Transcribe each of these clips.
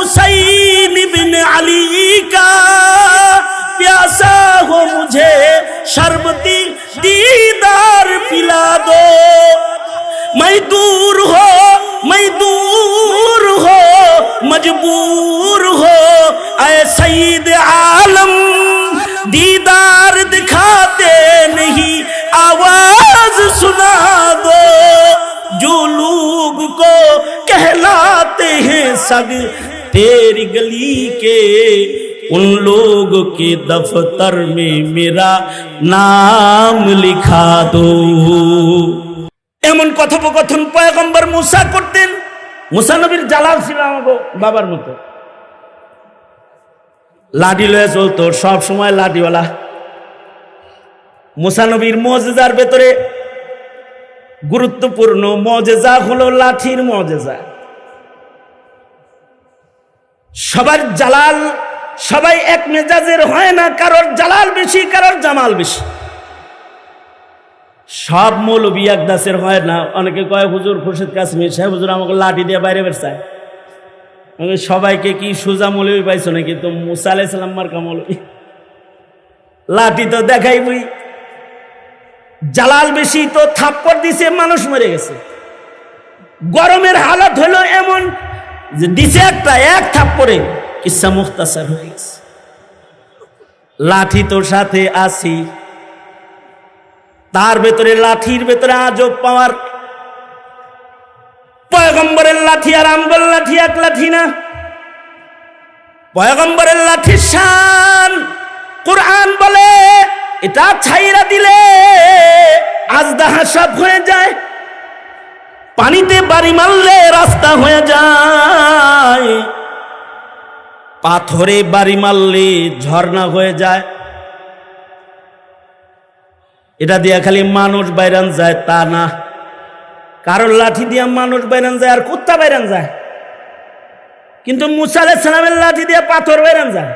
हुसैन बिन अली का प्यासा हो मुझे शरबती दीदार पिला दो। मैं दूर हो मजबूर हो ऐ सईद आलम, दीदार दिखाते नहीं आवाज सुना दो। जो लोग को कहलाते हैं सग तेरी गली के, उन लोगों के दफ्तर में मेरा नाम लिखा दो। এমন কথোপকথন পয়গম্বর মুসা করতেন। মুসা নবীর জালাল ছিল আমাগো বাবার মতো, লাঠি লয়ে চলতো সব সময়, লাঠিওয়ালা। মুসা নবীর মুজিজার ভেতরে গুরুত্বপূর্ণ মুজিজা হলো লাঠির মুজিজা। সবার জালাল, সবাই এক মেজাজের হয় না, কারোর জালাল বেশি, কারোর জামাল বেশি। সব মৌলবি এক দাসের হয় না। অনেকে কয় হুজুর খুরশিদ কাসেমী সাহেব হুজুর আমাকে লাঠি দিয়ে বাইরে বেরছায়। সবাইকে কি সুজা মৌলবি পাইছো নাকি? তো মুসা আলাইহিস সালাম মার্কা মৌলবি, লাঠি তো দেখাইবই। জালাল বেশি তো থাপ্পড় দিছে, মানুষ মরে গেছে। গরমের হালত হলো এমন যে দিছে একটা, এক থাপ্পড়ে কিসসা মুখতাসার হয়ে গেছে। লাঠি তোর সাথে আসি, তার ভেতরে লাঠির ভেতরে আজব পাওয়ার। পয়গম্বরের লাঠি আর আমগর লাঠি এক লাঠি না। পয়গম্বরের লাঠির শান কুরআন বলে এটা ছাইরা দিলে আজদাহা সাপ হয়ে যায়, পানিতে বাড়ি মারলে রাস্তা হয়ে যায়, পাথরে বাড়ি মারলে ঝর্ণা হয়ে যায়। এটা দিয়া খালি মানুষ বাইরান যায় তা না, কারণ লাঠি দিয়া মানুষ বাইরান যায় আর কুত্তা বাইরান যায়, কিন্তু মুসা আলাইহিস সালামের লাঠি দিয়া পাথর বাইরান যায়।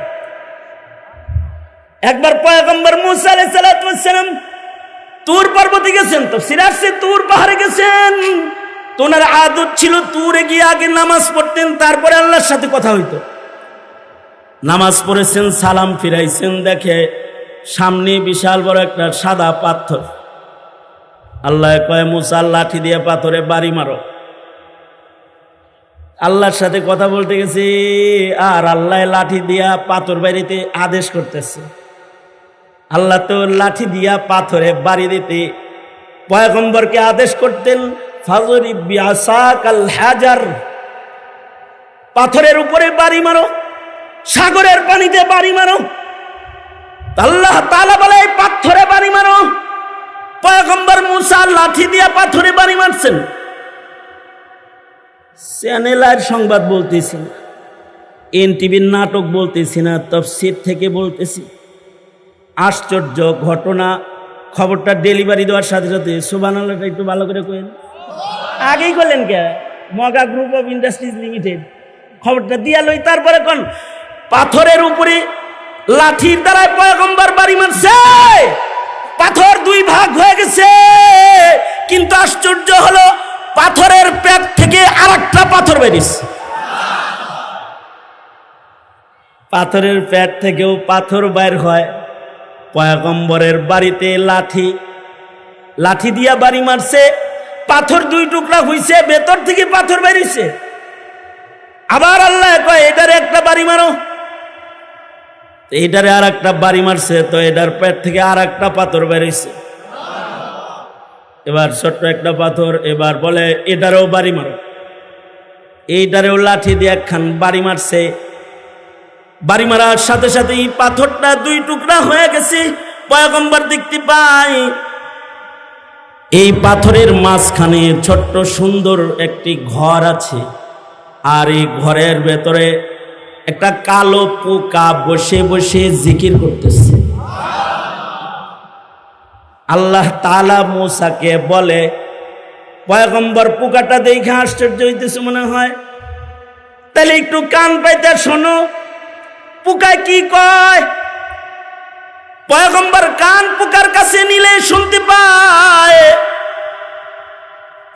একবার পয়গম্বর মুসা আলাইহিস সালাম তুর পর্বতে গেছেন, তাফসীরে আসছে তুর পাহাড়ে গেছেন। তো ওনার আদত ছিল তুরে গিয়ে আগে নামাজ পড়তেন, তারপরে আল্লাহর সাথে কথা হইতো। নামাজ পড়েছেন, সালাম ফিরাইছেন, দেখে সামনে বিশাল বড় একটা সাদা পাথর। আল্লাহ কয় মুসা লাঠি দিয়ে পাথরে বাড়ি মারো। আল্লাহর সাথে কথা বলতে গেছে, আর আল্লাহ লাঠি দিয়া পাথর বাড়িতে আদেশ করতেছে। আল্লাহ তো লাঠি দিয়া পাথরে বাড়ি দিতে পয়গম্বরকে আদেশ করতেন, ফাজরিব বিআসাকাল হাজার, পাথরের উপরে বাড়ি মারো, সাগরের পানিতে বাড়ি মারো। আল্লাহ তাআলা বলে পাথরে বাড়ি মারো। পয়গম্বর মুসা লাঠি দিয়া পাথরে বাড়ি মারছেন। চ্যানেলের সংবাদ বলতেছি না, এনটিভির নাটক বলতেছি না, তাফসীর থেকে বলতেছি। আশ্চর্য ঘটনা। খবরটা ডেলিভারি দেওয়ার সাথে সাথে সুবহানাল্লাহটা একটু ভালো করে কইেন। আগেই করলেন কে? মগা গ্রুপ অফ ইন্ডাস্ট্রিজ লিমিটেড খবরটা দিয়া লই, তারপরে কোন পাথরের উপরে লাঠির দ্বারায় পয়গম্বর বাড়ি মারছে। পাথর দুই ভাগ হয়ে গেছে, কিন্তু আশ্চর্য হলো পাথরের পেট থেকে আরেকটা পাথর বেরিয়েছে। পাথরের পেট থেকেও পাথর বাইর হয়। পয়গম্বরের বাড়িতে লাঠি দিয়া বাড়ি মারছে, পাথর দুই টুকরা হইছে, ভেতর থেকে পাথর বেরিয়েছে। আবার আল্লাহ কয় এটারে একটা বাড়ি মারো, এইটারে আর একটা বাড়ি মারছে, তো এটার পেট থেকে আর একটা পাথর বেরিয়েছে। এবার ছোট্ট একটা পাথর, এবার বলে এটারেও বাড়ি মারো। এইটারেও লাঠি দিয়ে একখান বাড়ি মারছে। বাড়ি মারার সাথে সাথে এই পাথরটা দুই টুকরা হয়ে গেছে। পয়গম্বর দেখতে পায় এই পাথরের মাঝখানে ছোট্ট সুন্দর একটি ঘর আছে, আর এই ঘরের ভেতরে একটা কালো পোকা বসে বসে জিকির করতেছে। আল্লাহ তাআলা মুসাকে বলে, পয়গম্বর পোকাটা দেখে আশ্চর্য হইতেছে মনে হয়, তাহলে একটু কান পাইতে শোনো পোকা কি কয়। পয়গম্বর কান পোকার কাছে নিলে শুনতে পায়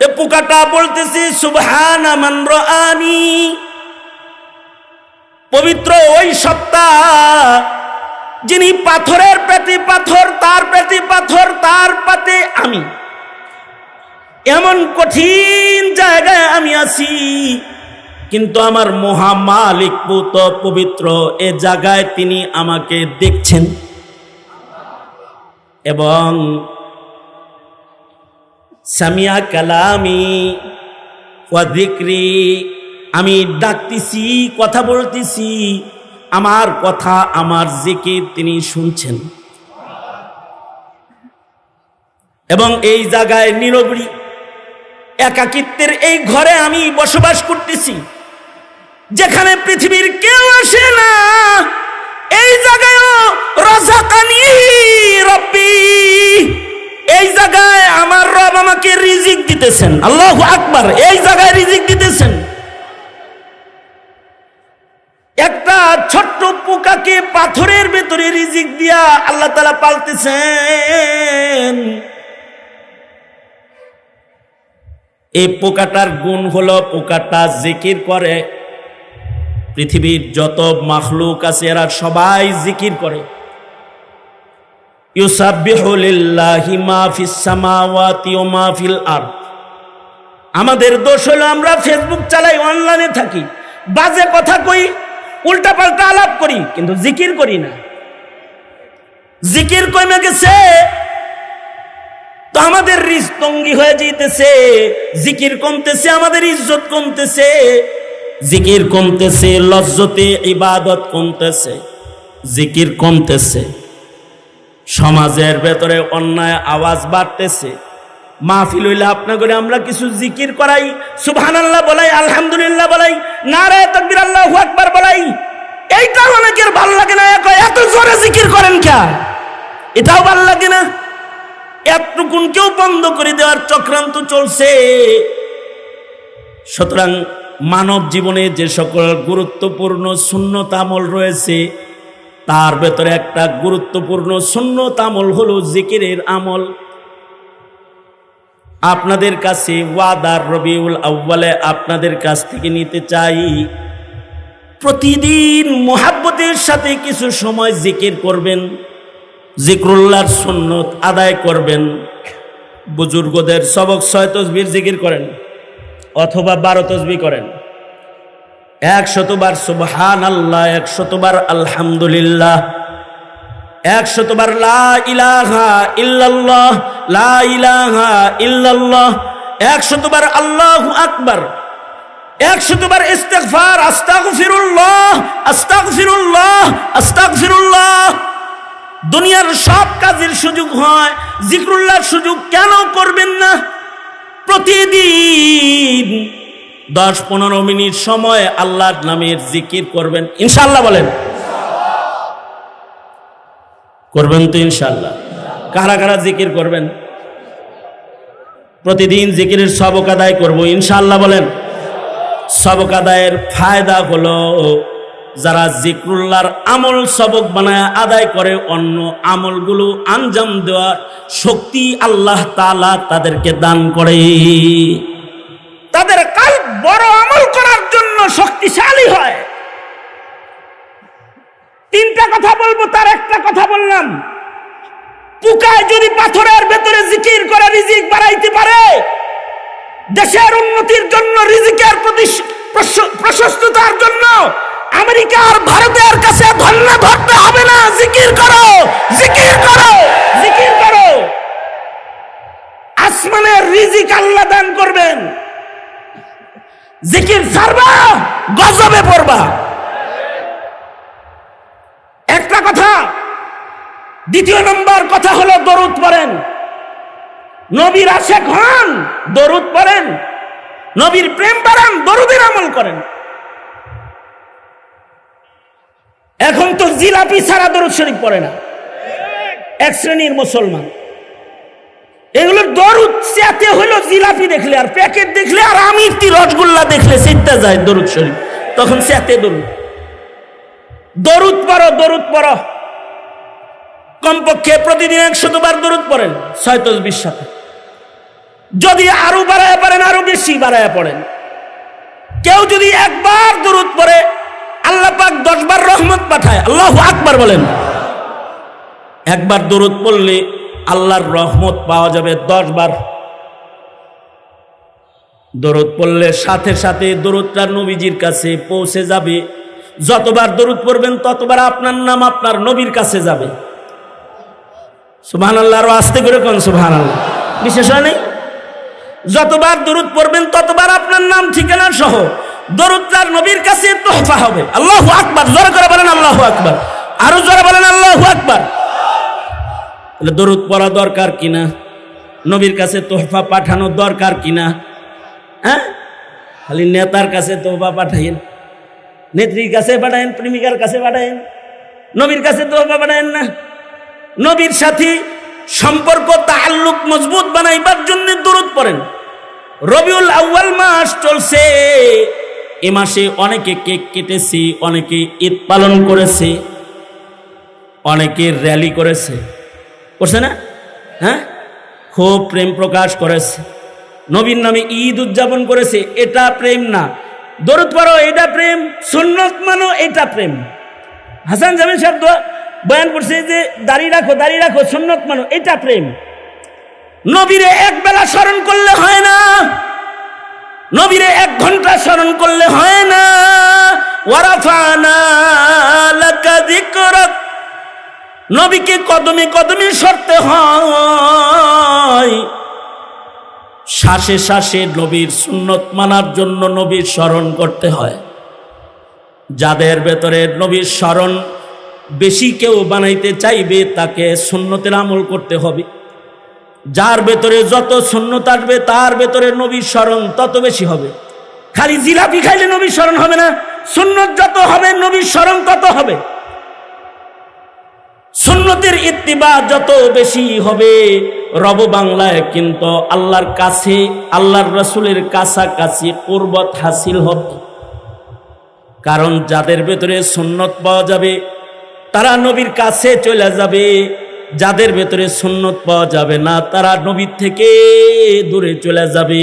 এ পোকাটা বলতেছে সুবহানা মান রাআনি, পবিত্র ওই সত্তা যিনি পাথরের পেটে পাথর, তার পেটে পাথর, তার পাতে আমি। এমন কঠিন জায়গায় আমি আছি, কিন্তু আমার মহামালিক পুত পবিত্র এ জায়গায় তিনি আমাকে দেখছেন এবং সামিয়া কালামি ওয়া যিকরি, আমি ডাকতেছি, কথা বলতেছি, আমার কথা, আমার জিকির তিনি শুনছেন। এবং এই জায়গায় নীরবী একাকিত্বের এই ঘরে আমি বসবাস করতেছি, যেখানে পৃথিবীর কেউ আসে না। এই জায়গায়ও রাযাকানি রব্বি, এই জায়গায় আমার রব আমাকে রিজিক দিতেছেন। আল্লাহু আকবার। এই জায়গায় রিজিক দিতেছেন। একটা ছোট্ট পোকাকে পাথরের ভেতরে রিজিক দিয়া আল্লাহ তাআলা পালতেছেন। এই পোকাটার গুণ হলো পোকাটা জিকির করে। পৃথিবীর যত মাখলুক আছে এরা সবাই জিকির করে। ইউসাব্বিহু লিল্লাহি মা ফিস সামাওয়াতি ওয়া মা ফিল আরদ। আমাদের দোষ হলো আমরা ফেসবুক চালাই, অনলাইনে থাকি, বাজে কথা কই, উল্টাপাল্টা আলাপ করি, কিন্তু জিকির করি না। জিকির কমে গেছে তো আমাদের রিজক তঙ্গি হয়ে যাইতেছে, জিকির কমতেছে, আমাদের ইজ্জত কমতেছে, জিকির কমতেছে, লজ্জতে ইবাদত কমতেছে, জিকির কমতেছে, সমাজের ভেতরে অন্যায় আওয়াজ বাড়তেছে। মাহফিল হইলে আপনা করে আমরা কিছু জিকির করাই, সুবহানাল্লাহ বলাই, আলহামদুলিল্লাহ বলাই, নারায়ে তাকবীর, আল্লাহু আকবার বলাই, এইটা অনেকের ভালো লাগে না। এত জোরে জিকির করেন কে? এটাও ভালো লাগে না। এতটুকুনকেও বন্ধ করে দেওয়ার চক্রান্ত চলছে। সুতরাং মানব জীবনে যে সকল গুরুত্বপূর্ণ সুন্নত আমল রয়েছে, তার ভেতরে একটা গুরুত্বপূর্ণ সুন্নত আমল হলো জিকিরের আমল। আপনাদের কাছে ওয়াদার রবিউল আউয়ালে আপনাদের কাছ থেকে নিতে চাই, প্রতিদিন মুহাব্বতের সাথে কিছু সময় জিকির করবেন, জিকরুল্লাহর সুন্নত আদায় করবেন। বুজুর্গদের সবক 6 তাসবিহ জিকির করেন অথবা 12 তাসবিহ করেন, 100 বার সুবহানাল্লাহ, 100 বার আলহামদুলিল্লাহ, 100 বার লা ইলাহা ইল্লাল্লাহ, লা ইলাহা ইল্লাল্লাহ, 100 বার আল্লাহু আকবার, 100 বার ইস্তিগফার, আস্তাগফিরুল্লাহ, আস্তাগফিরুল্লাহ, আস্তাগফিরুল্লাহ। দুনিয়ার সব কাজের সুযোগ হয়, জিকরুল্লাহর সুযোগ কেন করবেন না? প্রতিদিন 10-15 মিনিট সময় আল্লাহর নামের জিকির করবেন, ইনশাআল্লাহ বলেন। করবেন তো ইনশাআল্লাহ? কারা কারা জিকির করবেন? প্রতিদিন জিকিরের সবক আদায় করব ইনশাআল্লাহ বলেন। সবক আদায়ের ফায়দা হলো, যারা জিকরুল্লাহর আমল সবক বানায় আদায় করে, অন্য আমলগুলো আঞ্জাম দেওয়ার শক্তি আল্লাহ তাআলা তাদেরকে দান করে। তাদের কলব বড় আমল করার জন্য শক্তিশালী হয়। 3টা কথা বলবো, তার একটা কথা বললাম। পোকায় যদি পাথরের ভেতরে জিকির করে রিজিক বাড়াইতে পারে, দেশের উন্নতির জন্য, রিজিকের প্রশস্ততার জন্য আমেরিকা আর ভারতের কাছে ধন্যবাদ ধরতে হবে না। জিকির করো, জিকির করো, জিকির করো। আসমানের রিজিক আল্লাহ দান করবেন। জিকির ছাড়বা, গজবে পড়বা। একটা কথা। দ্বিতীয় নম্বর কথা হলো দরুদ পড়েন। নবীর আশিক হন, দরুদ পড়েন। নবীর প্রেম বাড়ান, দরুদের আমল করেন। এখন তো জিলাপি ছাড়া দরুদ শরীফ পড়ে না এক শ্রেণীর মুসলমান। এগুলোর দরুদ চেতে হলো জিলাপি দেখলে, আর প্যাকেট দেখলে, আর আমিরটি রসগোল্লা দেখলে চেতে যায় দরুদ শরীফ, তখন চেতে দরুদ। দরুদ পড়ো, দরুদ পড়ো। কমপক্ষে প্রতিদিন 100 বার দরুদ পড়েন 6 তাসবিহর সাথে। যদি আরো বাড়ায় পারেন, আরো বেশি বাড়ায় পড়েন। কেউ যদি একবার দরুদ পড়ে, আল্লাহ পাক 10 কোথায়? আল্লাহু আকবার বলেন। একবার দরুদ পড়লে আল্লাহর রহমত পাওয়া যাবে 10 বার। দরুদ পড়লে সাথে সাথে দরুদটা নবীজির কাছে পৌঁছে যাবে। যতবার দরুদ পড়বেন ততবার আপনার নাম আপনার নবীর কাছে যাবে। সুবহানাল্লাহ, আরো আস্তে করে কোন সুবহানাল্লাহ। বিশেষ হয় নাই? যতবার দরুদ পড়বেন ততবার আপনার নাম ঠিকানা সহ দরুদটার নবীর কাছে তোহফা হবে। আল্লাহু আকবার, জোরে করে বলেন আল্লাহু আকবার, আরো জোরে বলেন আল্লাহু আকবার। তাহলে দরুদ পড়া দরকার কিনা? নবীর কাছে তোহফা পাঠানো দরকার কিনা? হ্যাঁ, খালি নেতার কাছে তোহফা পাঠাইন, নেত্রীর কাছে পাঠাইন, প্রেমিকার কাছে পাঠাইন, নবীর কাছে তোহফা পাঠাইন না। নবীর সাথে সম্পর্ক তাআল্লুক মজবুত বানাইবার জন্য দরুদ পড়েন। রবিউল আউয়াল মাস চলছে, এ মাসে অনেকে কেক কেটেছে, অনেকে ঈদ পালন করেছে, অনেকে র্যালি করেছে, করছে না? হ্যাঁ, খুব প্রেম প্রকাশ করেছে, নবীর নামে ঈদ উদযাপন করেছে। এটা প্রেম না। দরুদ পড়ো, এটা প্রেম। সুন্নত মানো, এটা প্রেম। হাসান জামিল সাহেব বয়ান করছে যে দাড়ি রাখো, দাড়ি রাখো, সুন্নত মানো, এটা প্রেম। নবীরে এক বেলা স্মরণ করলে হয় না, নবীরে 1 ঘন্টা স্মরণ করলে হয় না। ওয়ারাফানা লাকা যিকরাক, নবীকে কদমে কদমে সরতে হয়। শ্বাসে শ্বাসে নবীর সুন্নত মানার জন্য নবীর স্মরণ করতে হয়। যাদের ভেতরে নবীর স্মরণ বেশি কেউ বানাইতে চাইবে তাকে সুন্নতের আমল করতে হবে। যার ভেতরে যত সুন্নত আসবে তার ভেতরে নবীর স্মরণ তত বেশি হবে। খালি জিলাপি খাইলে নবীর স্মরণ হবে না, সুন্নত যত হবে নবীর স্মরণ তত হবে। সুন্নতের ইত্তিবা যত বেশি হবে, রব বাংলায় কিন্তু আল্লাহর কাছে, আল্লাহর রাসূলের কাছাকাছি কুরবত হাসিল হবে। কারণ যাদের ভেতরে সুন্নত পাওয়া যাবে তারা নবীর কাছে চলে যাবে, যাদের ভেতরে সুন্নত পাওয়া যাবে না তারা নবীর থেকে দূরে চলে যাবে।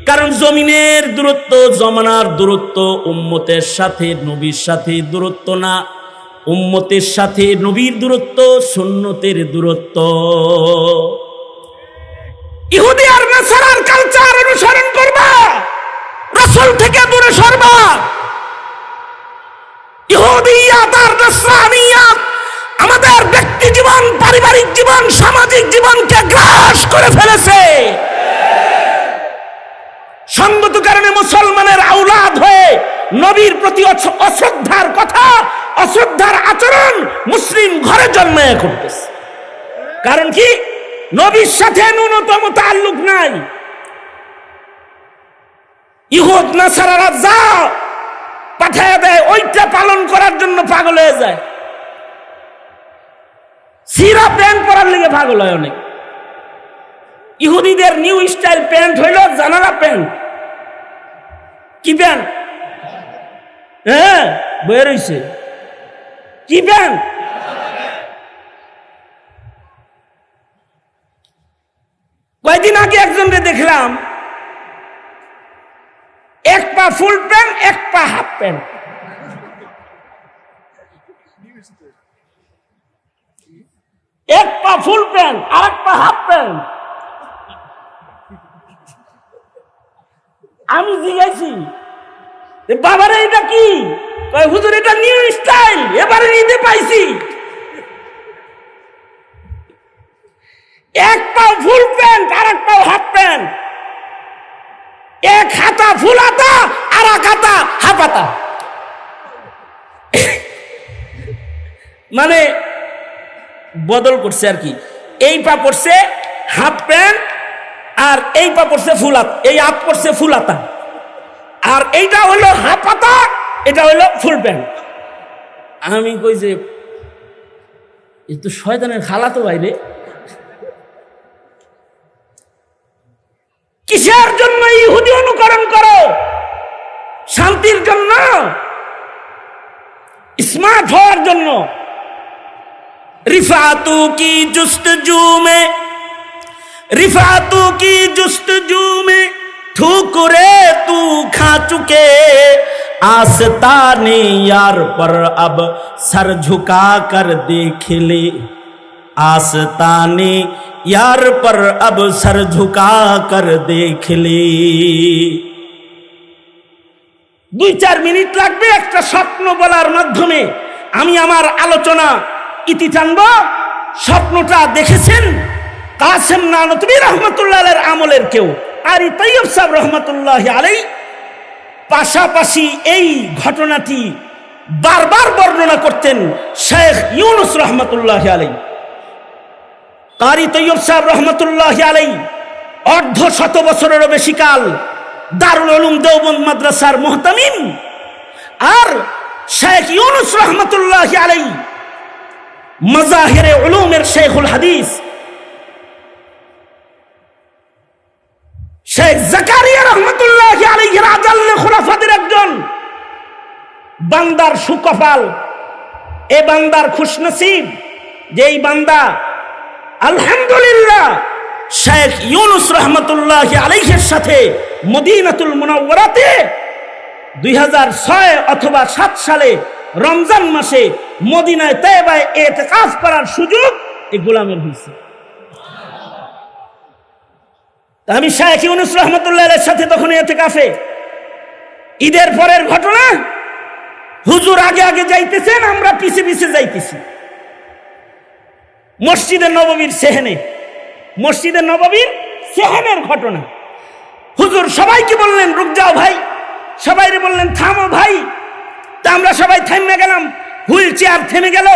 কারণ জমিনের দূরত্ব, জমানার দূরত্ব উম্মতের সাথে নবীর সাথে দূরত্ব না, উম্মতের সাথে নবীর দূরত্ব সুন্নতের দূরত্ব। ইহুদি আর নাসারার কালচার অনুসরণ করবা, রাসূল থেকে দূরে সরবা। ইহুদিয়াত আর নাসরানিয়াত আমাদের ব্যক্তি জীবন, পারিবারিক জীবন, সামাজিক জীবনকে গ্রাস করে ফেলেছে। সঙ্গত কারণে মুসলমানের আওলাদ হয়ে নবীর প্রতি অশ্রদ্ধার কথা, অশ্রদ্ধার আচরণ মুসলিম ঘরে জন্মায় করতেছে। কারণ কি? নবীর সাথে ন্যূনতম তাআল্লুক নাই। ইহুদ নাসারারা যা পাঠায় দেয় ওইটা পালন করার জন্য পাগল হয়ে যায়। সিরা প্যান্ট পরার লেগে পাগল হয় অনেক। ইহুদিদের নিউ স্টাইল প্যান্ট হইল জানালা প্যান্ট। কি প্যান্ট? হ্যাঁ, বের হইছে। কি প্যান্ট? কয়েকদিন আগে একজনকে দেখলাম, 1 পা ফুল প্যান্ট, 1 পা হাফ প্যান্ট। এক পা ফুল প্যান্ট আর 1 পা হাফ প্যান্ট। আমি জিজ্ঞাসি, বাবারে এটা কি? হুজুর এটা নিউ স্টাইল, এবারে ঈদে পাইছি। 1 পা ফুল প্যান্ট আর 1 পা হাফ প্যান্ট, 1 হাতা ফুল হাতা আর 1 হাতা হাফ হাতা। মানে বদল করছে আর কি। এই পা পড়ছে হাফ প্যান্ট আর এই পা পড়ছে ফুল হাতা, এই হাত পড়ছে ফুল হাতা, আর এইটা হলো হাফ হাতা, এটা হলো ফুল প্যান্ট। আমি কই যে এ তো শয়তানের খালা তো বাইরে। কিসের জন্য ইহুদি অনুকরণ করো? শান্তির জন্য, স্মার্ট হওয়ার জন্য। रिफातू की जुस्तजू में, रिफातू की जुस्तजू में ठुकरे तू खा चुके, आस्ताने यार पर अब सर झुका कर देख ले, आस्ताने यार पर अब सर झुका कर देख ले। 2-4 মিনিট লাগবে একটা স্বপ্ন বলার মাধ্যমে আমি আমার আলোচনা ইতি টানব। স্বপ্নটা দেখেছেন কাসেম নানতুবি রহমতুল্লাহ আলাইহির আমলের কেউ, কারি তৈয়ব সাহেব রহমতুল্লাহ আলাইহি পাশাপাশি এই ঘটনাটি বারবার বর্ণনা করতেন শেখ ইউনুস রহমতুল্লাহ আলাইহি। কারি তৈয়ব সাহেব রহমতুল্লাহ আলাইহি অর্ধশত বছরেরও বেশি কাল দারুল উলুম দেওবন্দ মাদ্রাসার মুহতামিম, আর শেখ ইউনুস রহমতুল্লাহ আলাইহি মাজাহিরে উলুমের শেখুল হাদিস, শেখ জাকারিয়া রহমতুল্লাহ আলাইহি আজাল্লে খুলাফাদের একজন। বান্দার সুকপাল, এ বান্দার খুশনসিব যে এই বান্দা আলহামদুলিল্লাহ শেখ ইউনুস রহমতুল্লাহ আলাইহির সাথে মদিনাতুল মুনাওয়ারাতে 2006 অথবা 7 সালে রমজান মাসে মদিনায় তয়বায় ইতিকাফ করার সুযোগ এই গোলামের হয়েছে। আমি শেখ ইউনুস রহমতুল্লাহ আলাইহির সাথে তখন ইতিকাফে, ঈদের পরের ঘটনা, হুজুর আগে আগে যাইতেছেন, আমরা পিছে পিছে যাইতেছি। মসজিদে নববীর সেহেনে, মসজিদে নববীর সেহেনের ঘটনা। হুজুর সবাইকে বললেন রুক যাও ভাই, সবাইরে বললেন থামো ভাই। তা আমরা সবাই থেমে গেলাম, হুইল চেয়ার থেমে গেল।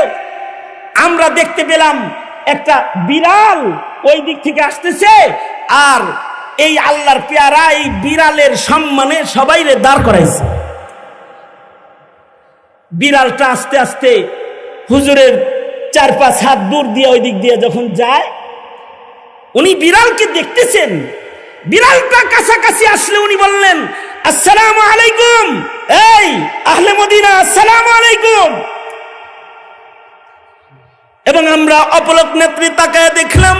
আমরা দেখতে পেলাম একটা বিড়াল ওই দিক থেকে আসতেছে, আর এই আল্লাহর পেয়ারা এই বিড়ালের সম্মানে সবাইরে দাঁড় করাইছে। বিড়ালটা আস্তে আস্তে হুজুরের 4-5 হাত দূর দিয়ে ওই দিক দিয়ে যখন যায়, উনি বিড়ালকে দেখতেছেন। বিড়ালটা কাছাকাছি আসলে উনি বললেন আসসালামু আলাইকুম, এই আহলে মদিনা আসসালামু আলাইকুম। এবং আমরা অপলক নেত্রে তাকায় দেখলাম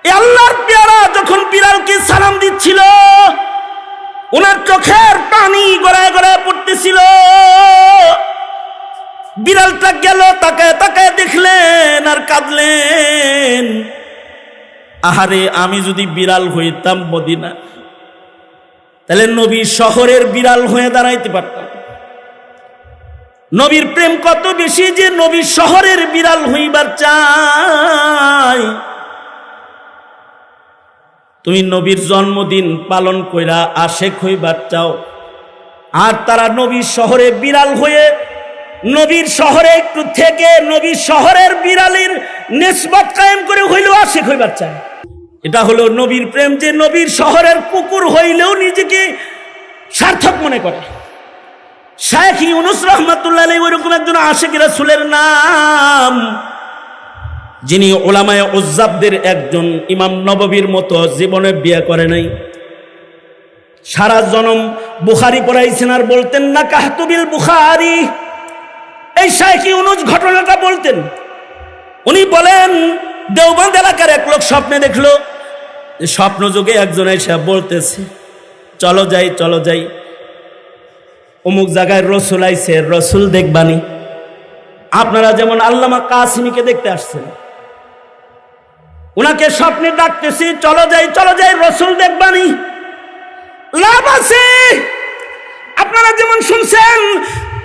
এই আল্লাহর পেয়ারা যখন বিড়ালকে সালাম দিচ্ছিল, ওনার চোখের পানি গড়ায় গড়ায় পড়তেছিল। বিড়ালটা গেল, তাকায় তাকায় দেখলেন আর কাঁদলেন। আহারে, আমি যদি বিড়াল হইতাম মদিনা, তাহলে নবী শহরের বিড়াল হয়ে দাঁড়াইতে পারতাম। নবীর প্রেম কত বেশি যে নবী শহরের বিড়াল হইবার চাই। তুমি নবীর জন্মদিন পালন কইরা আশেক হইবার চাও, আর তারা নবীর শহরে বিড়াল হয়ে নবীর শহরে একটু থেকে নবীর শহরের বিড়ালের নিসবত কায়েম করে হইলেও আশেক হইবার চায়। এটা হলো নবীর প্রেম, যে নবীর শহরের কুকুর হইলেও নিজেকে সার্থক মনে করে। শেখ ইউনুস রহমাতুল্লাহ আলাইহি ওইরকম একজন আশিক রাসূলের নাম, যিনি উলামায়ে উজ্জাবদের একজন, ইমাম নববীর মতো জীবনে বিয়ে করে নাই। সারা জনম বুখারী পড়াইছেন আর বলতেন না কাহতু বিল বুখারী। এই শেখ ইউনুস ঘটনাটা বলতেন। উনি বলেন দেওবন্দ এলাকার এক লোক স্বপ্নে দেখলো, স্বপ্ন যুগে একজন এসে বলতেছে চলো যাই চলো যাই, অমুক জায়গায় রসুল আইছে, রসুল দেখবানি। আপনারা যেমন আল্লামা কাসিমিকে দেখতে আসছেন, উনাকে স্বপ্নে ডাকতেছি চলো যাই রসুল দেখবানি। লাভ আছে, আপনারা যেমন শুনছেন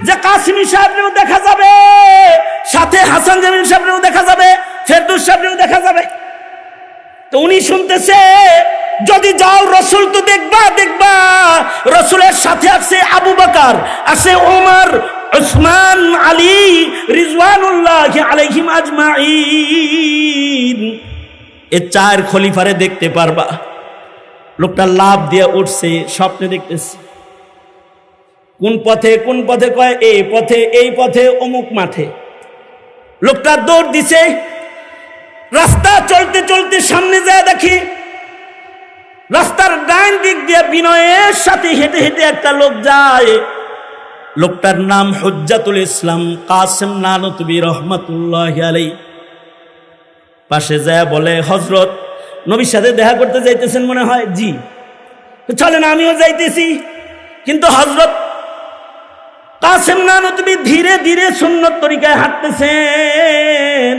যে কাসিমি সাহেবরেও দেখা যাবে, সাথে হাসান জামিল সাহেবরেও দেখা যাবে, ফেরদৌস সাহেবরেও দেখা যাবে। তো উনি শুনতেছে যদি যাও রসুল তো দেখবা। রসুলের সাথে আছে আবু বকর, আছে ওমর, উসমান, আলী রিজওয়ানুল্লাহ আলাইহিম আজমাইন। এই 4 খলিফারে দেখতে পারবা। লোকটা লাভ দিয়ে উঠছে, স্বপ্নে দেখতেছে। কোন পথে কয় এই পথে অমুক মাঠে। লোকটা দৌড় দিছে, রাস্তা চলতে চলতে সামনে যায় দেখি রাস্তার ডান দিক দিয়ে বিনয়ের সাথে হেঁটে হেঁটে একটা লোক যায়। লোকটার নাম হুজ্জাতুল ইসলাম কাসেম নানতুবি রহমাতুল্লাহি আলাইহি। পাশে যায় বলে হযরত নবীর সাথে দেখা করতে যাইতেছেন মনে হয়? জি। চলেন আমিও যাইতেছি। কিন্তু হযরত কাসেম নানতুবি ধীরে ধীরে সুন্নত তরিকায় হাঁটতেছেন,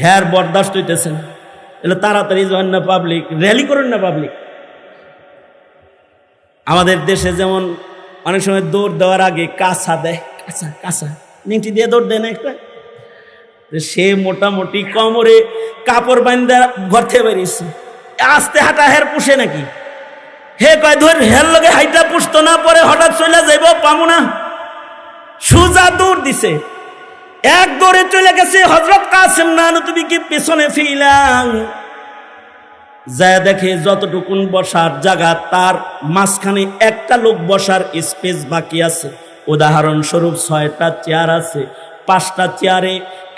হ্যার বরদাস্ত হইতেছেন। এলে তাড়াতাড়ি জয়েন না পাবলিক, র্যালি করেন না পাবলিক। আমাদের দেশে যেমন অনেক সময় দৌড় দেওয়ার আগে কাঁচা দেয়, কাঁচা কাঁচা নিংটি দিয়ে দৌড় দেয় না একটা, সে মোটামুটি কোমরে কাপড় বান্ধা ঘর থেকে বেরিয়েছে, আস্তে হাঁটা হের পুষে নাকি? হে কয় ধর হের লগে হাইটা পুষতো না, পরে হঠাৎ চলে যাইব পামু না, সুজা দৌড় দিছে, এক দৌড়ে চলে গেছে। হযরত কাসেম নানতুবিকে পেছনে ফিলাং যায় দেখে যতটুকুন বসার জায়গা তার মাঝখানে একটা লোক বসার স্পেস বাকি আছে। উদাহরণস্বরূপ 6টা চেয়ার আছে, 5টা চেয়ারে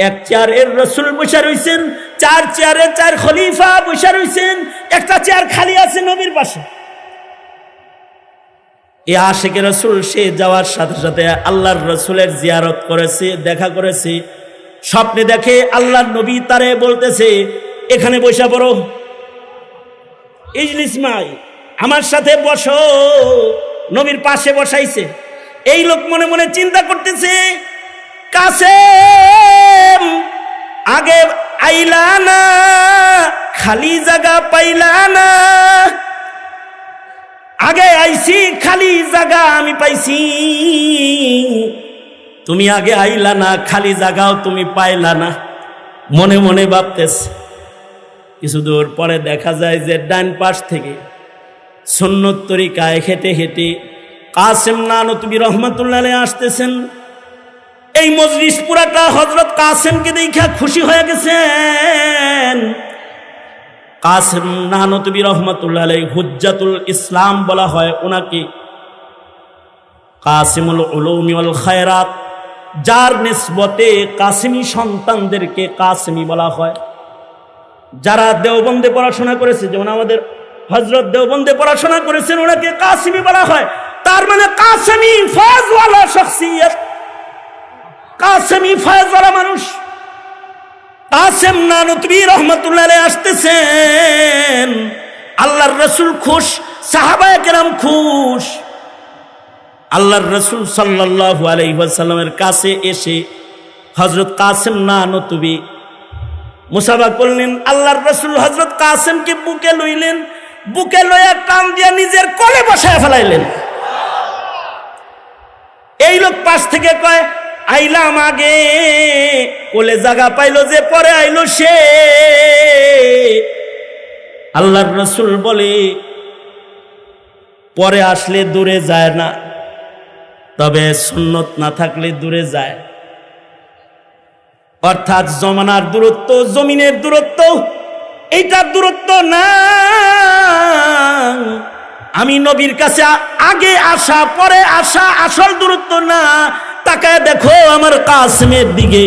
এক চেয়ারের রাসূল বসে রইছেন, 4 চেয়ারে 4 খলিফা বসে রইছেন, একটা চেয়ার খালি আছে নবীর পাশে। এ আশিকে রাসূল সে যাওয়ার সাথে সাথে আল্লাহর রাসূলের জিয়ারত করেছে, দেখা করেছে। স্বপ্নে দেখে আল্লাহর নবী তারে বলতেছে এখানে বসে পড়ো, ইজলিস মাই, আমার সাথে বসো। নবীর পাশে বসাইছে। এই লোক মনে মনে চিন্তা করতেছে, কাসেম আগে আইলা না, খালি জায়গা পাইলা না, আগে আইছি খালি জায়গা আমি পাইছি, তুমি আগে আইলা না, খালি জায়গাও তুমি পাইলা না। মনে মনে ভাবতেছে। কিছু দূর পরে দেখা যায় যে ডান পাশ থেকে সুন্নত তরিকায় হেঁটে হেঁটে কাসেম নানতুবি রহমাতুল্লাহ আলাইহি আসতেছেন। এই মজলিস পুরাটা হযরত কাসেমকে দেখা খুশি হয়ে গেছেন। কাসেম নানতুবি রহমাতুল্লাহ আলাইহি হুজ্জাতুল ইসলাম বলা হয় ওনাকে, কাসিমুল উলুমি ওয়াল খায়রাত, যার নিসবতে কাসেমি সন্তানদেরকে কাসেমি বলা হয়। যারা দেওবন্দে পড়াশোনা করেছে, যেমন আমাদের হযরত দেওবন্দে পড়াশোনা করেছেন, ওনাকে কাসেমি বলা হয়। তার মানে কাসেমি ফয়জওয়ালা শখসিয়ত, কাসেমি ফয়জওয়ালা মানুষ। কাসেম নানতুবি রহমাতুল্লাহ আলাইহি আসতেছেন, আল্লাহর রাসূল খুশ, সাহাবায়ে কেরাম খুশ। আল্লাহর রাসূল সাল্লাল্লাহু আলাইহি ওয়াসাল্লামের কাছে এসে হযরত কাসেম নানতুবি মুসাফা করলেন। আল্লাহর রাসূল হযরত কাসেমকে বুকে লইলেন, বুকে লইয়া টান দিয়া নিজের কোলে বসায় ফেলাইলেন। এই লোক পাশ থেকে কয় আইলাম আগে, কোলে জায়গা পাইলো যে পরে আইলো সে। আল্লাহর রাসূল বলে পরে আসলে দূরে যায় না, তবে সুন্নত না থাকলে দূরে যায়। অর্থাৎ জমানার দূরত্ব, জমিনের দূরত্ব, এইটার দূরত্ব না। আমি নবীর কাছে আগে আসা পরে আসা আসল দূরত্ব না। তাকায় দেখো আমার কাসেমের দিকে,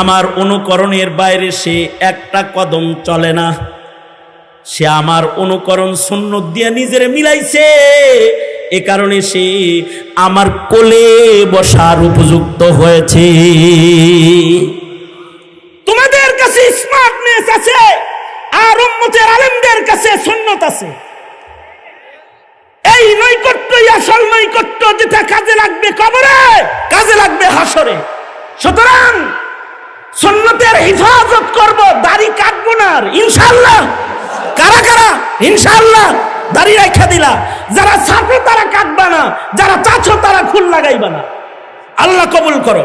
আমার অনুকরণের বাইরে সে একটা কদম চলে না। সে আমার অনুকরণ সুন্নত দিয়ে নিজের মিলাইছে, এ কারণে সে আমার কোলে বসার উপযুক্ত হয়েছে। তোমাদের কাছে স্মার্টনেস আছে, আর উম্মতের আলেমদের কাছে সুন্নত আছে। এই নৈকট্যই আসল নৈকট্য, যেটা কাজে লাগবে কবরে, কাজে লাগবে হাসরে। সুতরাং সুন্নতের হিফাজত করব, দাড়ি কাটবো না ইনশাআল্লাহ। কারা কারা ইনশাআল্লাহ দাড়ি রাখা দিলা? যারা ছাত্র তারা কাটবা না, যারা চাচ্ছ তারা খুল লাগাইবা না। আল্লাহ কবুল করো।